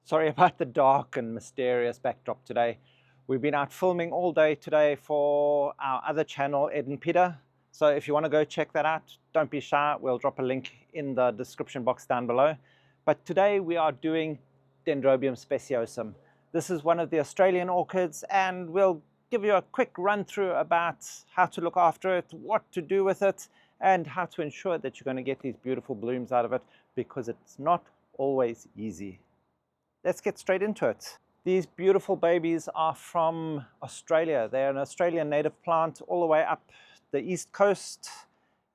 Sorry about the dark and mysterious backdrop today. We've been out filming all day today for our other channel, Ed and Peter. So if you want to go check that out, don't be shy. We'll drop a link in the description box down below. But today we are doing Dendrobium Speciosum. This is one of the Australian orchids, and we'll give you a quick run through about how to look after it, what to do with it, and how to ensure that you're going to get these beautiful blooms out of it, because it's not always easy. Let's get straight into it. These beautiful babies are from Australia. They're an Australian native plant all the way up the east coast,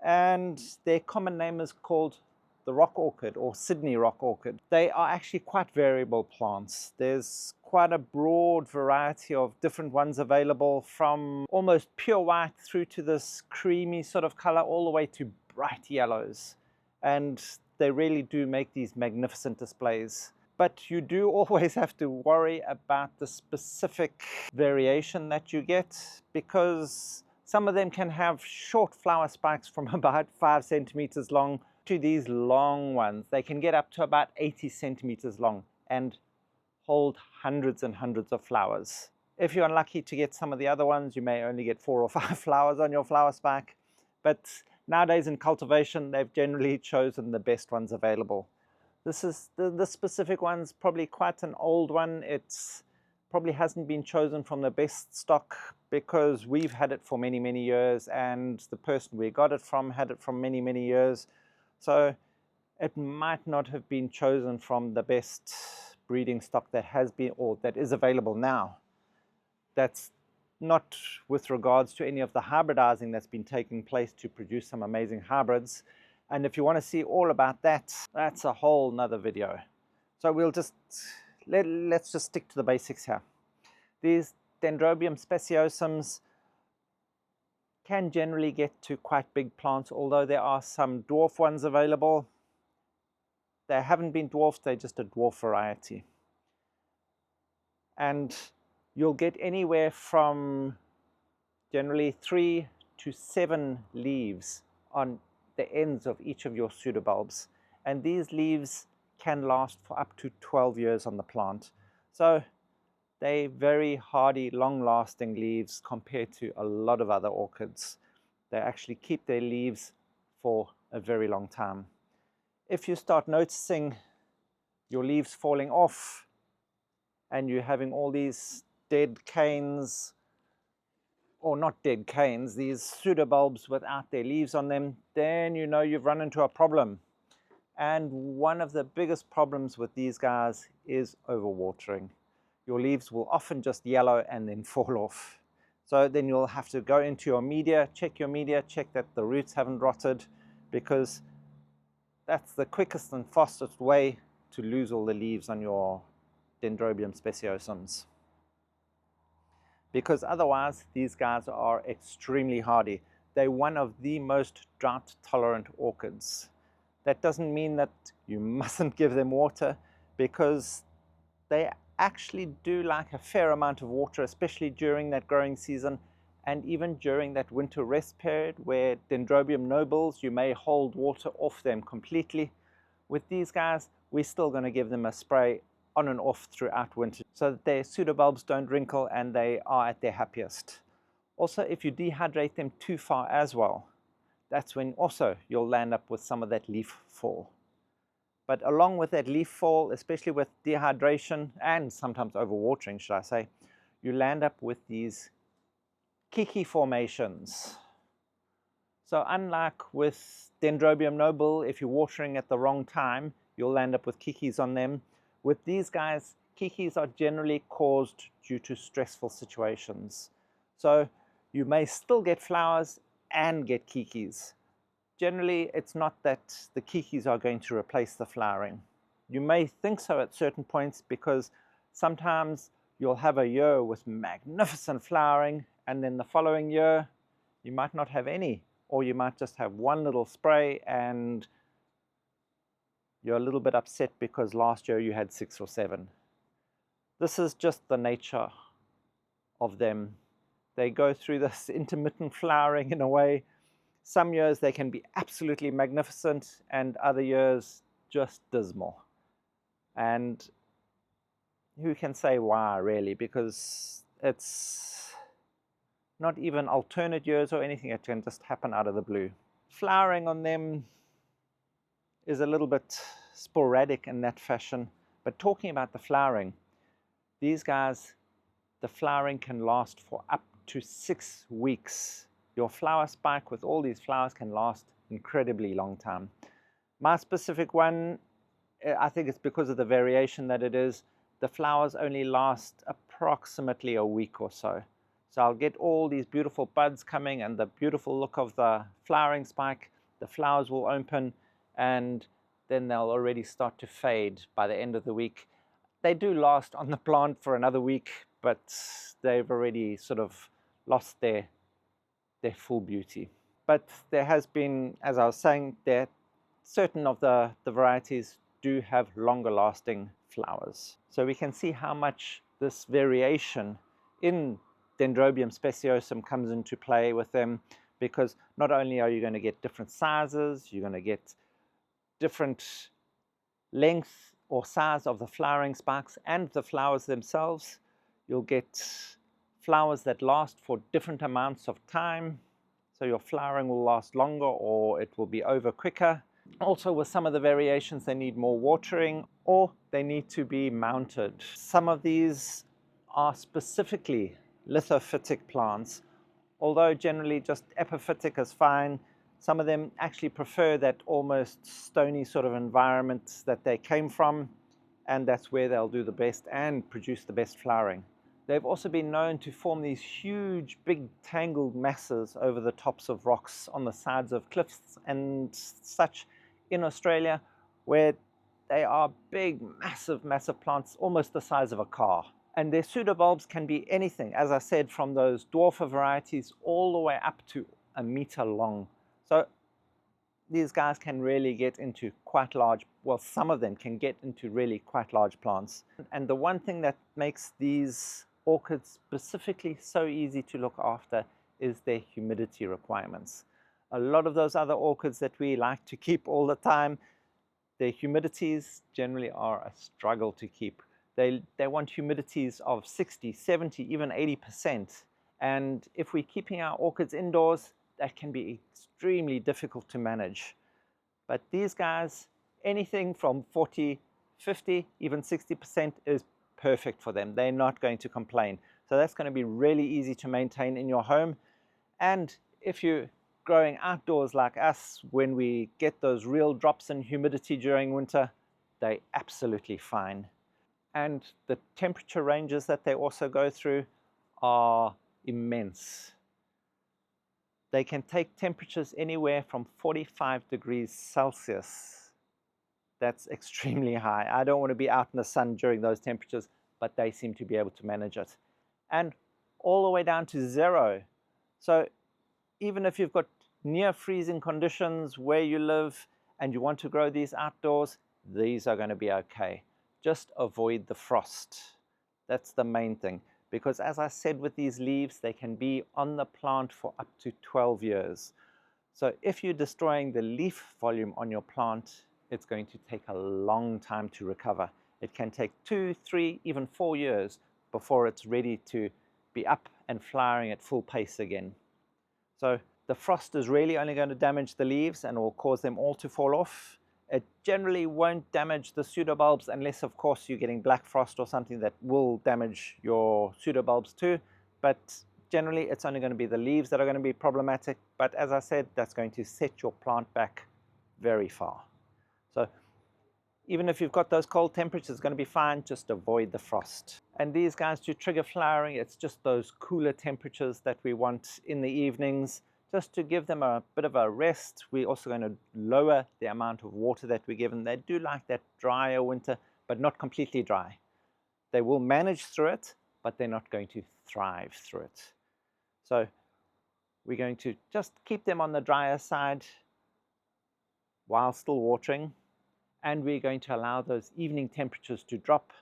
and their common name is called the rock orchid or Sydney rock orchid. They are actually quite variable plants. There's quite a broad variety of different ones available, from almost pure white through to this creamy sort of color all the way to bright yellows, and they really do make these magnificent displays. But you do always have to worry about the specific variation that you get, because some of them can have short flower spikes from about 5 centimeters long to these long ones. They can get up to about 80 centimeters long and hold hundreds and hundreds of flowers. If you're unlucky to get some of the other ones, you may only get 4 or 5 flowers on your flower spike. But nowadays in cultivation, they've generally chosen the best ones available. This is the specific one's probably quite an old one. It's probably hasn't been chosen from the best stock, because we've had it for many years, and the person we got it from had it from many years. So it might not have been chosen from the best breeding stock that has been, or that is available now. That's not with regards to any of the hybridizing that's been taking place to produce some amazing hybrids. And if you want to see all about that, that's a whole nother video. So we'll just, let's just stick to the basics here. These Dendrobium Speciosums can generally get to quite big plants, although there are some dwarf ones available. They haven't been dwarfed, they're just a dwarf variety. And you'll get anywhere from generally 3 to 7 leaves on the ends of each of your pseudobulbs, and these leaves can last for up to 12 years on the plant. So they're very hardy, long-lasting leaves compared to a lot of other orchids. They actually keep their leaves for a very long time. If you start noticing your leaves falling off and you're having all these dead canes, or not dead canes, these pseudobulbs without their leaves on them, then you know you've run into a problem. And one of the biggest problems with these guys is overwatering. Your leaves will often just yellow and then fall off. So then you'll have to go into your media, check that the roots haven't rotted, because that's the quickest and fastest way to lose all the leaves on your Dendrobium Speciosums. Because otherwise these guys are extremely hardy. They're one of the most drought tolerant orchids. That doesn't mean that you mustn't give them water, because they actually do like a fair amount of water, especially during that growing season, and even during that winter rest period where Dendrobium nobles, you may hold water off them completely. With these guys, we're still going to give them a spray on and off throughout winter, so that their pseudobulbs don't wrinkle and they are at their happiest. Also, if you dehydrate them too far as well, that's when also you'll land up with some of that leaf fall. But along with that leaf fall, especially with dehydration and sometimes overwatering, should I say, you land up with these kiki formations. So unlike with Dendrobium noble, if you're watering at the wrong time, you'll land up with kikis on them. With these guys, kikis are generally caused due to stressful situations. So you may still get flowers and get kikis. Generally, it's not that the kikis are going to replace the flowering. You may think so at certain points, because sometimes you'll have a year with magnificent flowering, and then the following year you might not have any, or you might just have one little spray and you're a little bit upset because last year you had 6 or 7. This is just the nature of them. They go through this intermittent flowering in a way. Some years they can be absolutely magnificent, and other years just dismal. And who can say why really, because it's not even alternate years or anything. It can just happen out of the blue. Flowering on them is a little bit sporadic in that fashion, but talking about the flowering, these guys, the flowering can last for up to 6 weeks. Your flower spike with all these flowers can last incredibly long time. My specific one, I think it's because of the variation that it is, the flowers only last approximately a week or so. So I'll get all these beautiful buds coming and the beautiful look of the flowering spike. The flowers will open and then they'll already start to fade by the end of the week. They do last on the plant for another week, but they've already sort of lost their full beauty. But there has been, as I was saying, there certain of the varieties do have longer lasting flowers. So we can see how much this variation in Dendrobium Speciosum comes into play with them, because not only are you going to get different sizes, you're going to get different length or size of the flowering spikes and the flowers themselves. You'll get flowers that last for different amounts of time. So your flowering will last longer or it will be over quicker. Also, with some of the variations, they need more watering or they need to be mounted. Some of these are specifically lithophytic plants, although generally just epiphytic is fine. Some of them actually prefer that almost stony sort of environment that they came from, and that's where they'll do the best and produce the best flowering. They've also been known to form these huge, big, tangled masses over the tops of rocks on the sides of cliffs and such in Australia, where they are big, massive, massive plants, almost the size of a car. And their pseudobulbs can be anything, as I said, from those dwarfer varieties all the way up to a meter long. So these guys can really get into quite large, well, some of them can get into really quite large plants. And the one thing that makes these orchids specifically so easy to look after is their humidity requirements. A lot of those other orchids that we like to keep all the time, their humidities generally are a struggle to keep. They want humidities of 60, 70, even 80%. And if we're keeping our orchids indoors, that can be extremely difficult to manage. But these guys, anything from 40, 50, even 60% is perfect for them. They're not going to complain. So that's going to be really easy to maintain in your home. And if you're growing outdoors like us, when we get those real drops in humidity during winter, they're absolutely fine. And the temperature ranges that they also go through are immense. They can take temperatures anywhere from 45 degrees Celsius. That's extremely high. I don't want to be out in the sun during those temperatures, but they seem to be able to manage it. And all the way down to 0. So even if you've got near freezing conditions where you live and you want to grow these outdoors, these are going to be okay. Just avoid the frost. That's the main thing. Because as I said with these leaves, they can be on the plant for up to 12 years. So if you're destroying the leaf volume on your plant, it's going to take a long time to recover. It can take 2, 3, even 4 years before it's ready to be up and flowering at full pace again. So the frost is really only going to damage the leaves and will cause them all to fall off. It generally won't damage the pseudobulbs unless, of course, you're getting black frost or something that will damage your pseudobulbs too. But generally, it's only going to be the leaves that are going to be problematic. But as I said, that's going to set your plant back very far. So even if you've got those cold temperatures, it's going to be fine. Just avoid the frost. And these guys, to trigger flowering, it's just those cooler temperatures that we want in the evenings, just to give them a bit of a rest. We're also going to lower the amount of water that we give them. They do like that drier winter, but not completely dry. They will manage through it, but they're not going to thrive through it. So we're going to just keep them on the drier side while still watering, and we're going to allow those evening temperatures to drop.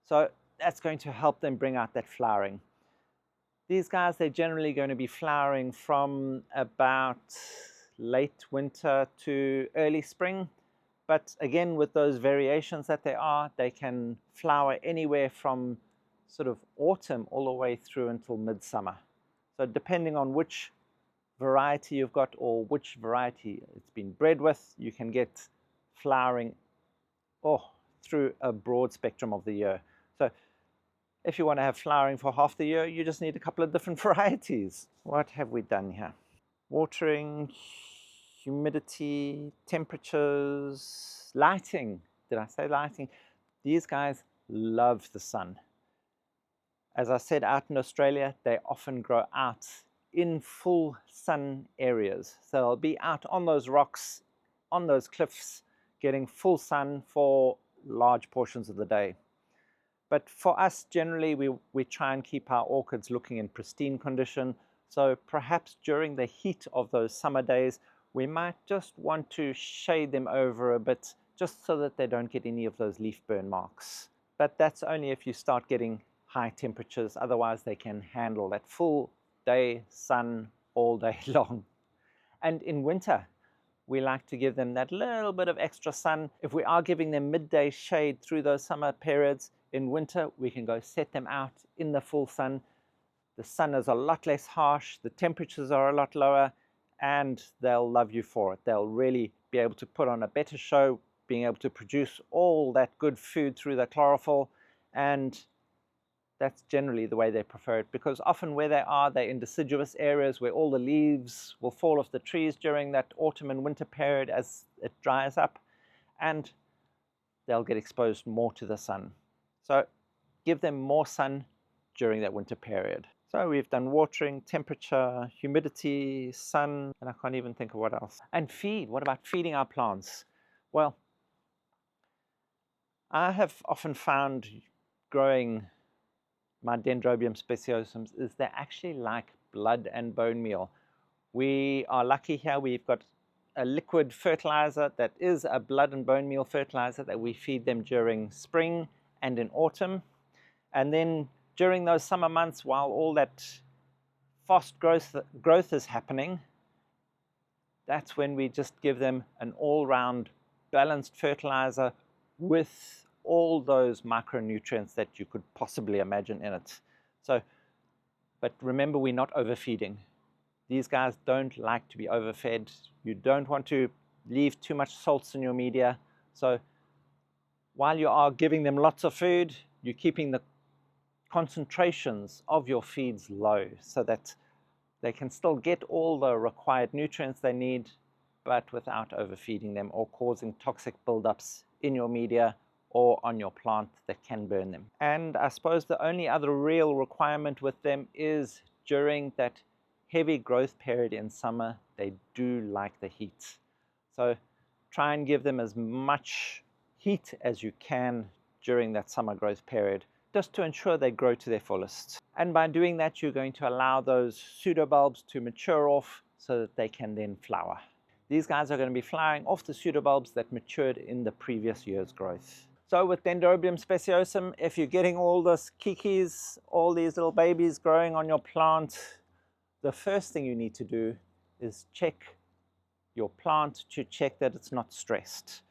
So that's going to help them bring out that flowering. These guys, they're generally going to be flowering from about late winter to early spring, But again, with those variations that there are, they can flower anywhere from sort of autumn all the way through until midsummer. So depending on which variety you've got or which variety it's been bred with, you can get flowering through a broad spectrum of the year. So if you want to have flowering for half the year, you just need a couple of different varieties. What have we done here? Watering, humidity, temperatures, lighting. Did I say lighting? These guys love the sun. As I said, out in Australia, they often grow out in full sun areas. So they'll be out on those rocks, on those cliffs, getting full sun for large portions of the day. But for us, generally, we try and keep our orchids looking in pristine condition. So perhaps during the heat of those summer days, we might just want to shade them over a bit, just so that they don't get any of those leaf burn marks. But that's only if you start getting high temperatures. Otherwise, they can handle that full day sun all day long. And in winter, we like to give them that little bit of extra sun. If we are giving them midday shade through those summer periods, in winter, we can go set them out in the full sun. The sun is a lot less harsh, the temperatures are a lot lower, and they'll love you for it. They'll really be able to put on a better show, being able to produce all that good food through the chlorophyll, and that's generally the way they prefer it, because often where they are, they're in deciduous areas where all the leaves will fall off the trees during that autumn and winter period as it dries up, and they'll get exposed more to the sun. So give them more sun during that winter period. So we've done watering, temperature, humidity, sun, and I can't even think of what else. And feed. What about feeding our plants? Well, I have often found growing my Dendrobium Speciosums is they actually like blood and bone meal. We are lucky here, we've got a liquid fertilizer that is a blood and bone meal fertilizer that we feed them during spring and in autumn. And then during those summer months, while all that fast growth is happening, that's when we just give them an all-round balanced fertilizer with all those micronutrients that you could possibly imagine in it. So, but remember, we're not overfeeding. These guys don't like to be overfed. You don't want to leave too much salts in your media. So while you are giving them lots of food, you're keeping the concentrations of your feeds low so that they can still get all the required nutrients they need, but without overfeeding them or causing toxic buildups in your media or on your plant that can burn them. And I suppose the only other real requirement with them is during that heavy growth period in summer, they do like the heat. So try and give them as much heat as you can during that summer growth period, just to ensure they grow to their fullest. And by doing that, you're going to allow those pseudobulbs to mature off so that they can then flower. These guys are going to be flowering off the pseudobulbs that matured in the previous year's growth. So with Dendrobium Speciosum, if you're getting all this kikis, all these little babies growing on your plant, the first thing you need to do is check your plant to check that it's not stressed.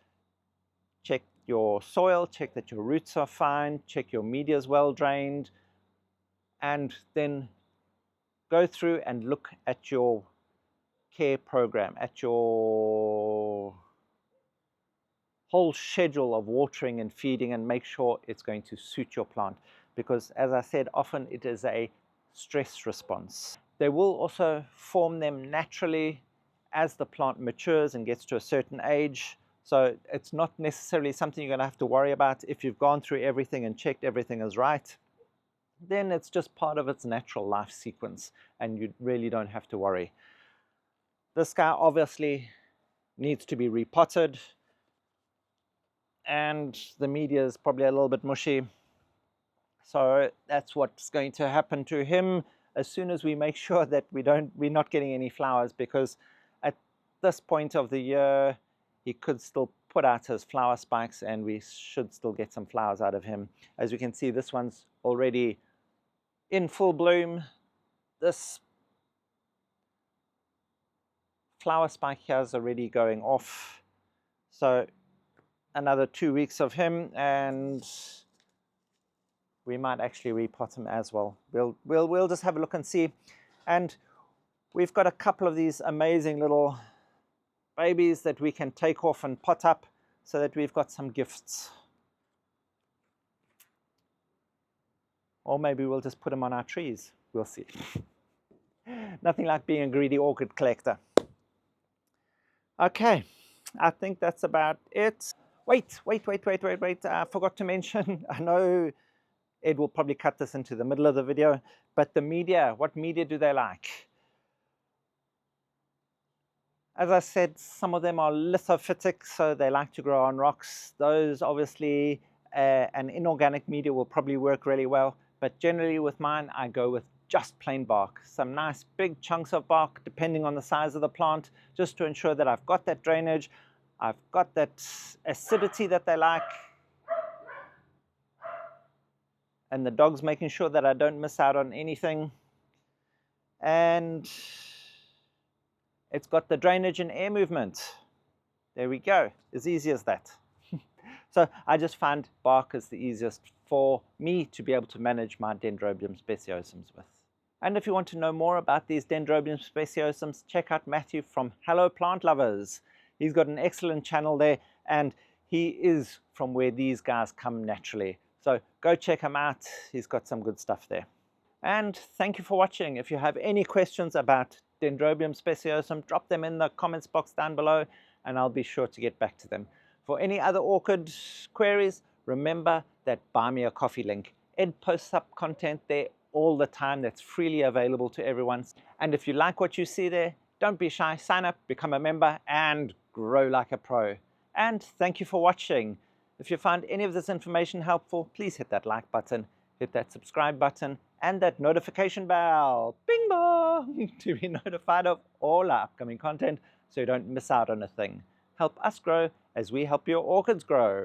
Check your soil, check that your roots are fine, check your media is well drained, and then go through and look at your care program, at your whole schedule of watering and feeding, and make sure it's going to suit your plant, because as I said, often it is a stress response. They will also form them naturally as the plant matures and gets to a certain age. So it's not necessarily something you're going to have to worry about. If you've gone through everything and checked everything is right, then it's just part of its natural life sequence and you really don't have to worry. This guy obviously needs to be repotted, and the media is probably a little bit mushy. So that's what's going to happen to him as soon as we make sure that we're not getting any flowers, because at this point of the year, he could still put out his flower spikes and we should still get some flowers out of him. As you can see, this one's already in full bloom. This flower spike here is already going off. So another 2 weeks of him, and we might actually repot him as well. We'll just have a look and see. And we've got a couple of these amazing little babies that we can take off and pot up, so that we've got some gifts. Or maybe we'll just put them on our trees. We'll see. Nothing like being a greedy orchid collector. Okay, I think that's about it. Wait. I forgot to mention, I know Ed will probably cut this into the middle of the video, but the media, what media do they like? As I said, some of them are lithophytic, so they like to grow on rocks. Those obviously, an inorganic media will probably work really well, but generally with mine, I go with just plain bark. Some nice big chunks of bark, depending on the size of the plant, just to ensure that I've got that drainage, I've got that acidity that they like, and the dog's making sure that I don't miss out on anything. And it's got the drainage and air movement. There we go, as easy as that. So I just find bark is the easiest for me to be able to manage my Dendrobium Speciosums with. And if you want to know more about these Dendrobium Speciosums, check out Matthew from Hello Plant Lovers. He's got an excellent channel there, and he is from where these guys come naturally. So go check him out. He's got some good stuff there. And thank you for watching. If you have any questions about Dendrobium Speciosum, drop them in the comments box down below, and I'll be sure to get back to them. For any other orchid queries, remember that Buy Me a Coffee link. Ed posts up content there all the time that's freely available to everyone. And if you like what you see there, don't be shy, sign up, become a member, and grow like a pro. And thank you for watching. If you found any of this information helpful, please hit that like button, hit that subscribe button, and that notification bell, bing bong, to be notified of all our upcoming content so you don't miss out on a thing. Help us grow as we help your orchids grow.